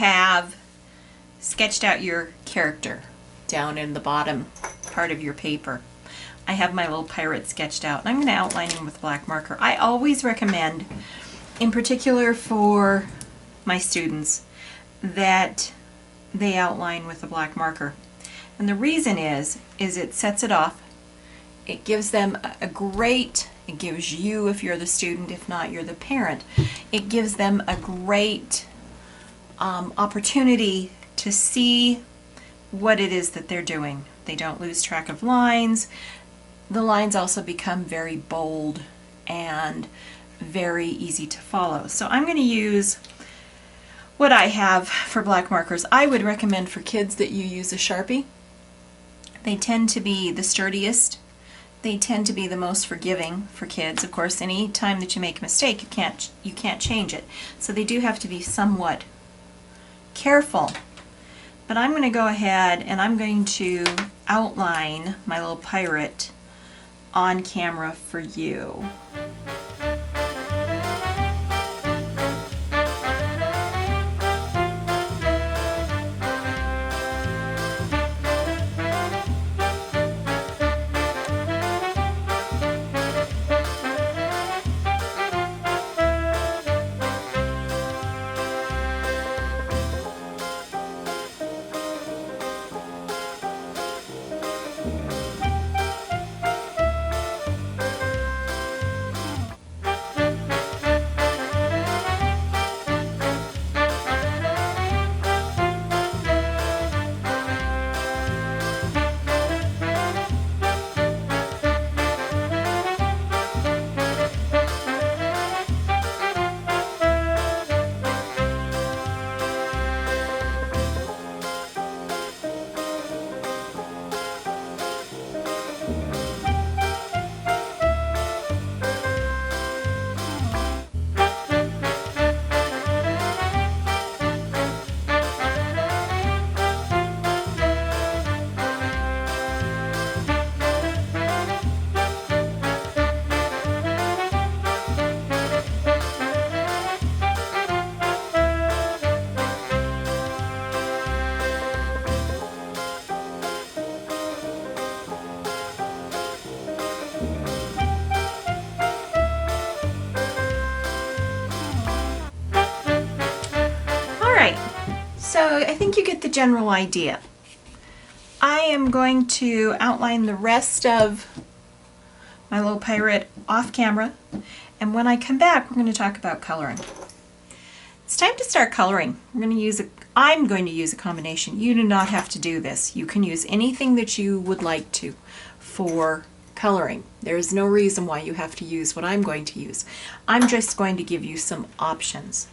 have sketched out your character down in the bottom part of your paper, I have my little pirate sketched out, and I'm going to outline him with black marker. I always recommend, in particular for my students, that they outline with a black marker. And the reason is it sets it off. It gives them it gives you, if you're the student, if not you're the parent, it gives them a great opportunity to see what it is that they're doing. They don't lose track of lines. The lines also become very bold and very easy to follow. So I'm going to use what I have for black markers. I would recommend for kids that you use a Sharpie. They tend to be the sturdiest. They tend to be the most forgiving for kids. Of course, any time that you make a mistake, you can't change it. So they do have to be somewhat careful. But I'm going to go ahead and I'm going to outline my little pirate on camera for you. So I think you get the general idea. I am going to outline the rest of my little pirate off camera, and when I come back we're going to talk about coloring. It's time to start coloring. I'm going to use a combination. You do not have to do this. You can use anything that you would like to for coloring. There is no reason why you have to use what I'm going to use. I'm just going to give you some options.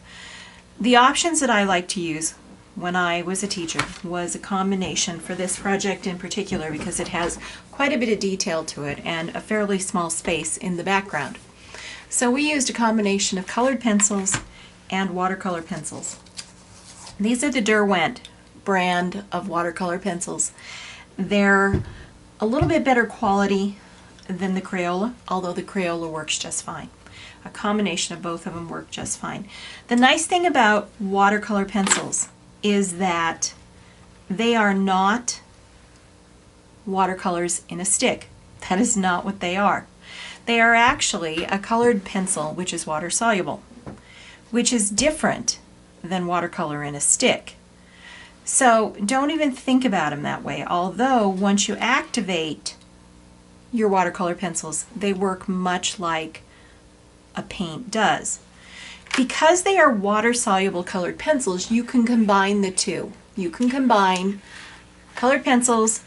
The options that I like to use when I was a teacher was a combination for this project in particular because it has quite a bit of detail to it and a fairly small space in the background. So we used a combination of colored pencils and watercolor pencils. These are the Derwent brand of watercolor pencils. They're a little bit better quality than the Crayola, although the Crayola works just fine. A combination of both of them work just fine. The nice thing about watercolor pencils is that they are not watercolors in a stick. That is not what they are. They are actually a colored pencil which is water soluble, which is different than watercolor in a stick. So don't even think about them that way, although once you activate your watercolor pencils, they work much like a paint does. Because they are water-soluble colored pencils, you can combine the two. You can combine colored pencils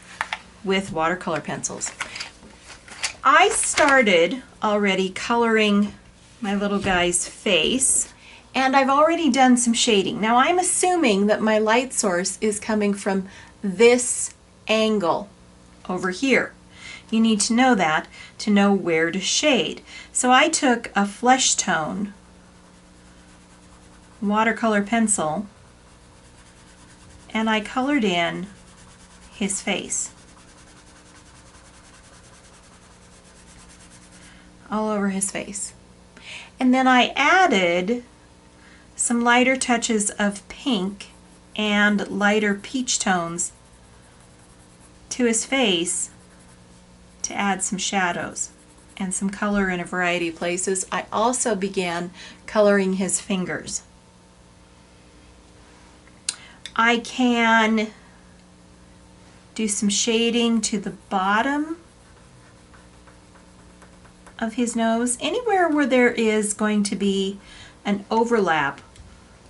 with watercolor pencils. I started already coloring my little guy's face, and I've already done some shading. Now I'm assuming that my light source is coming from this angle over here. You need to know that to know where to shade. So I took a flesh tone watercolor pencil and I colored in his face all over his face, and then I added some lighter touches of pink and lighter peach tones to his face to add some shadows and some color in a variety of places. I also began coloring his fingers. I can do some shading to the bottom of his nose. Anywhere where there is going to be an overlap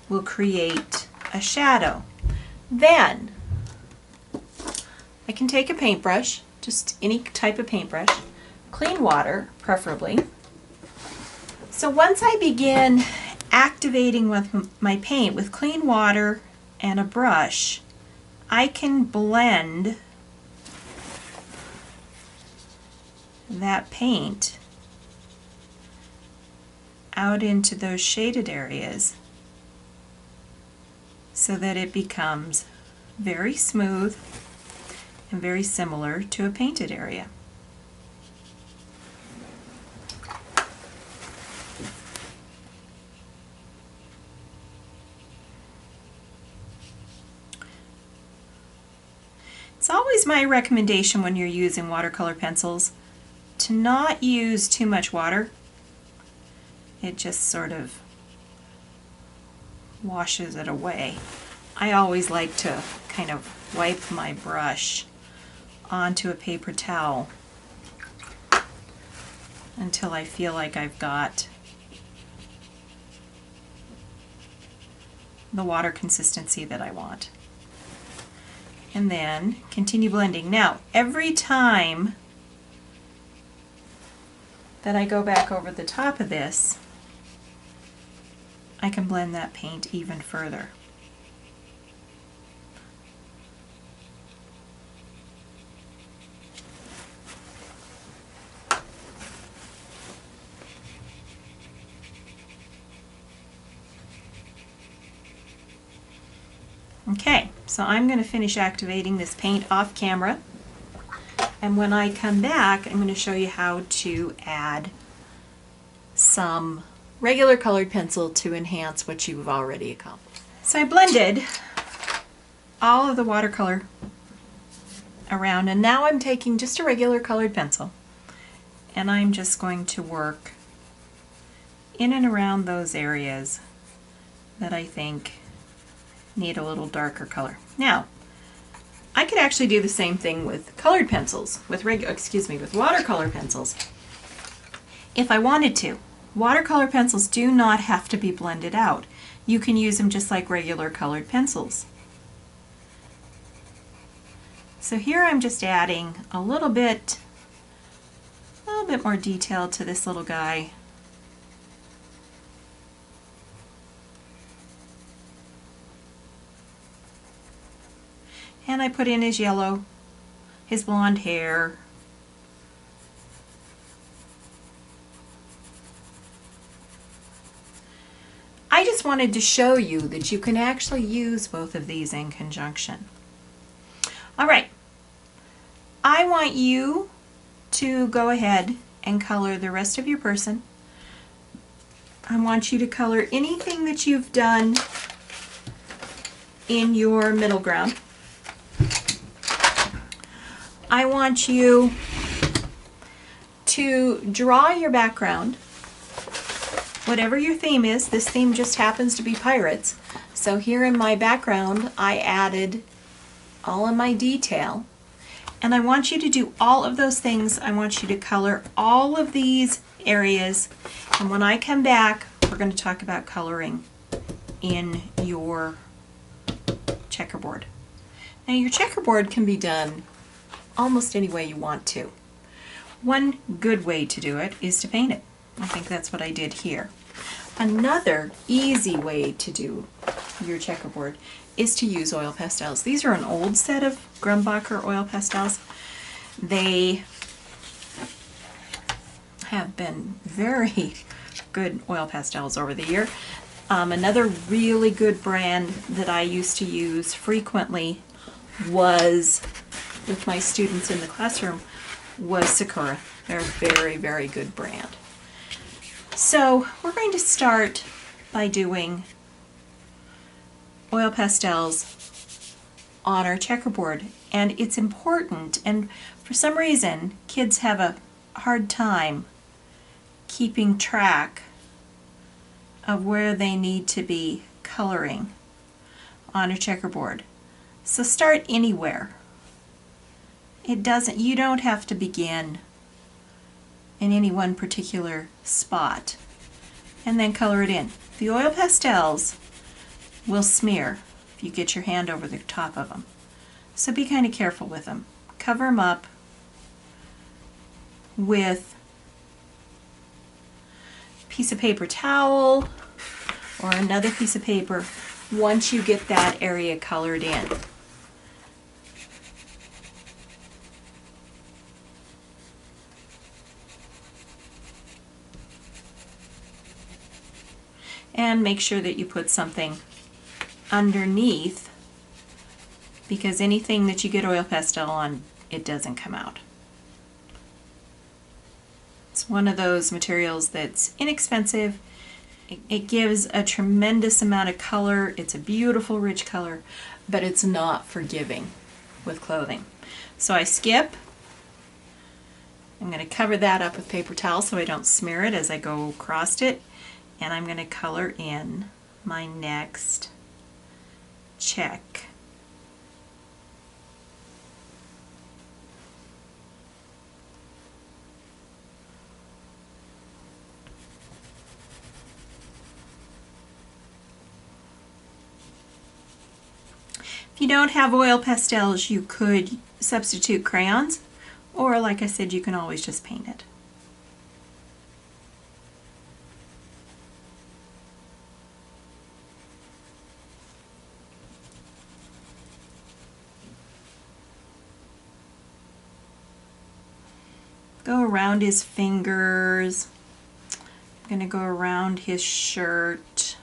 will create a shadow. Then I can take a paintbrush, just any type of paintbrush, clean water preferably. So once I begin activating with my paint with clean water and a brush, I can blend that paint out into those shaded areas so that it becomes very smooth and very similar to a painted area. It's always my recommendation when you're using watercolor pencils to not use too much water. It just sort of washes it away. I always like to kind of wipe my brush onto a paper towel until I feel like I've got the water consistency that I want. And then continue blending. Now, every time that I go back over the top of this, I can blend that paint even further. Okay, so I'm going to finish activating this paint off camera, and when I come back I'm going to show you how to add some regular colored pencil to enhance what you've already accomplished. So I blended all of the watercolor around, and now I'm taking just a regular colored pencil and I'm just going to work in and around those areas that I think need a little darker color. Now, I could actually do the same thing with colored pencils, with watercolor pencils, if I wanted to. Watercolor pencils do not have to be blended out. You can use them just like regular colored pencils. So here I'm just adding a little bit more detail to this little guy. And I put in his yellow, his blonde hair. I just wanted to show you that you can actually use both of these in conjunction. All right, I want you to go ahead and color the rest of your person. I want you to color anything that you've done in your middle ground. I want you to draw your background, whatever your theme is. This theme just happens to be pirates. So here in my background, I added all of my detail. And I want you to do all of those things. I want you to color all of these areas. And when I come back, we're going to talk about coloring in your checkerboard. Now your checkerboard can be done almost any way you want to. One good way to do it is to paint it. I think that's what I did here. Another easy way to do your checkerboard is to use oil pastels. These are an old set of Grumbacher oil pastels. They have been very good oil pastels over the year. Another really good brand that I used to use frequently was, with my students in the classroom, was Sakura. They're a very, very good brand. So we're going to start by doing oil pastels on our checkerboard. And it's important, and for some reason kids have a hard time keeping track of where they need to be coloring on a checkerboard. So start anywhere. You don't have to begin in any one particular spot and then color it in. The oil pastels will smear if you get your hand over the top of them. So be kind of careful with them. Cover them up with a piece of paper towel or another piece of paper once you get that area colored in. And make sure that you put something underneath, because anything that you get oil pastel on, it doesn't come out. It's one of those materials that's inexpensive. It gives a tremendous amount of color. It's a beautiful, rich color, but it's not forgiving with clothing. So I skip. I'm going to cover that up with paper towel so I don't smear it as I go across it. And I'm going to color in my next check. If you don't have oil pastels, you could substitute crayons, or like I said, you can always just paint it. Go around his fingers. I'm going to go around his shirt.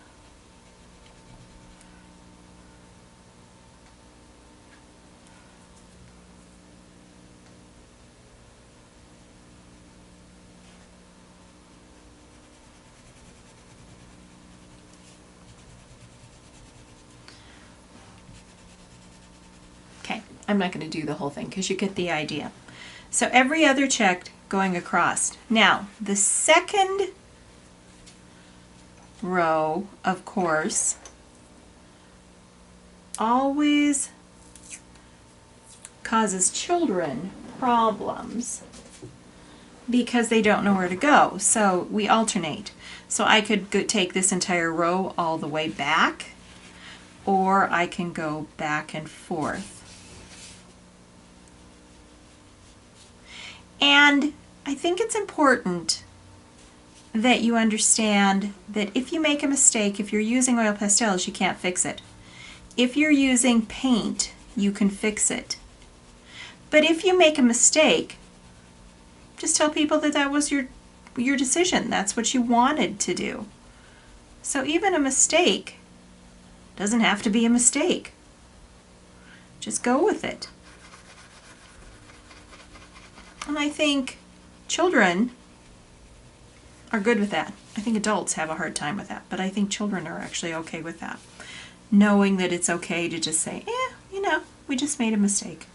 Okay, I'm not going to do the whole thing because you get the idea. So every other check going across. Now, the second row, of course, always causes children problems because they don't know where to go. So we alternate. So I could take this entire row all the way back, or I can go back and forth. And I think it's important that you understand that if you make a mistake, if you're using oil pastels, you can't fix it. If you're using paint, you can fix it. But if you make a mistake, just tell people that that was your decision. That's what you wanted to do. So even a mistake doesn't have to be a mistake. Just go with it. And I think children are good with that. I think adults have a hard time with that, but I think children are actually okay with that. Knowing that it's okay to just say, you know, we just made a mistake.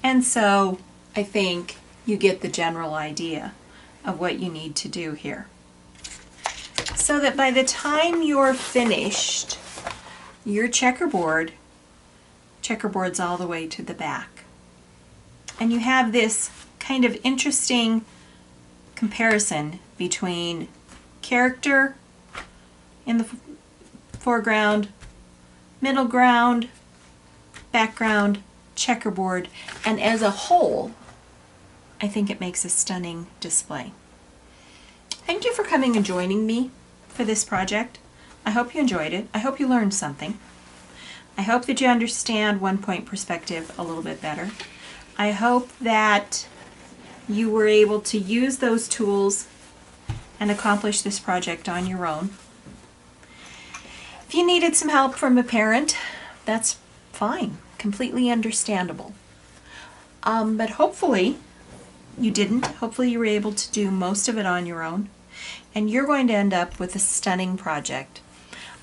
And so I think you get the general idea of what you need to do here. So that by the time you're finished, your checkerboard's all the way to the back. And you have this kind of interesting comparison between character in the foreground, middle ground, background, checkerboard, and as a whole, I think it makes a stunning display. Thank you for coming and joining me for this project. I hope you enjoyed it. I hope you learned something. I hope that you understand one-point perspective a little bit better. I hope that you were able to use those tools and accomplish this project on your own. If you needed some help from a parent, that's fine, completely understandable. But hopefully you didn't. Hopefully you were able to do most of it on your own, and you're going to end up with a stunning project.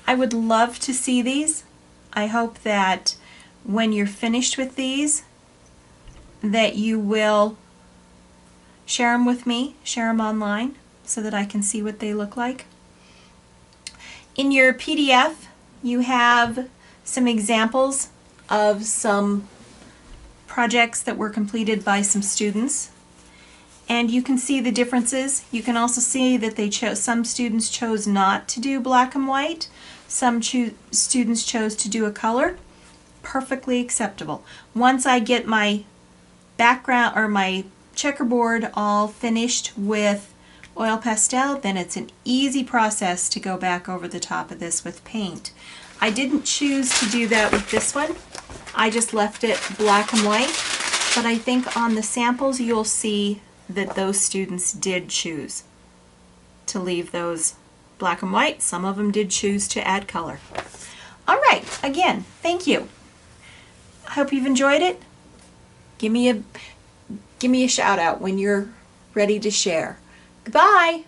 I would love to see these. I hope that when you're finished with these, that you will share them with me, share them online so that I can see what they look like. In your PDF, you have some examples of some projects that were completed by some students, and you can see the differences. You can also see that some students chose not to do black and white, some students chose to do a color. Perfectly acceptable. Once I get my background or my checkerboard all finished with oil pastel, then it's an easy process to go back over the top of this with paint. I didn't choose to do that with this one. I just left it black and white, but I think on the samples you'll see that those students did choose to leave those black and white. Some of them did choose to add color. All right, again, thank you. I hope you've enjoyed it. Give me a shout out when you're ready to share. Goodbye.